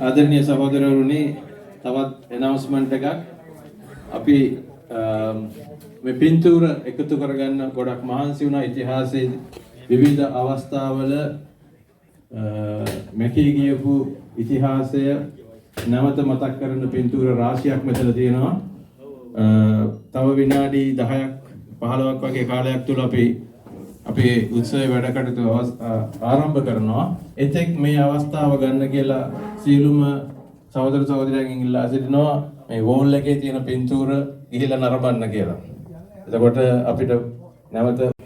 ආදරණීය සහෝදරවරුනි, තවත් ඇනවුස්මන්ට් එකක් අපි මේ පින්තූර එකතු කරගන්න ගොඩක් මහන්සි වුණා. ඉතිහාසයේ විවිධ අවස්ථාවල මෙකී ගියපු ඉතිහාසය නැවත මතක් කරන පින්තූර රාශියක් මෙතන තියෙනවා. තව විනාඩි 10ක් 15ක් වගේ කාලයක් තුල අපි අපේ උත්සවයේ වැඩ කටයුතු ආරම්භ කරනවා. එතෙක් මේ අවස්ථාව ගන්න කියලා සියලුම සහෝදර සහෝදරයන්ගෙන් ඉල්ලා සිටිනවා මේ වෝල් එකේ තියෙන පින්තූර ගිහිලා නරඹන්න කියලා. එතකොට අපිට නැවත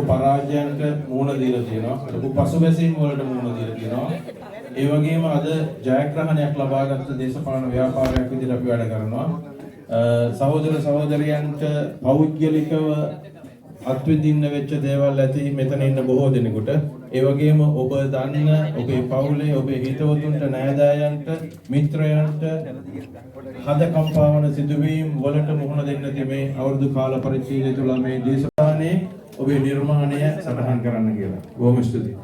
පරාජයන්ට මුහුණ දීලා තියෙනවා. ලොකු පසුබැසීම් වලට මුහුණ දීලා තියෙනවා. ඒ වගේම අද ජයග්‍රහණයක් ලබාගත් දේශපාලන ව්‍යාපාරයක් විදිහට අපි වැඩ කරනවා. සහෝදර සහෝදරියන්ට පෞද්ගලිකව අත්විඳින්න වෙච්ච දේවල් ඇති මෙතන ඉන්න බොහෝ දෙනෙකුට. ඒ වගේම ඔබ දන්න ඔබේ පවුලේ ඔබේ හිතවතුන්ට නෑදෑයන්ට මිත්‍රයන්ට හද කම්පාවන සිදුවීම් වලට මුහුණ දෙන්න තිබේ අවුරුදු කාල පරිච්ඡේදය තුළ මේ දේශපාලනයේ ඔබේ නිර්මාණය සටහන් කරන්න කියලා. බොහොම ස්තුතියි.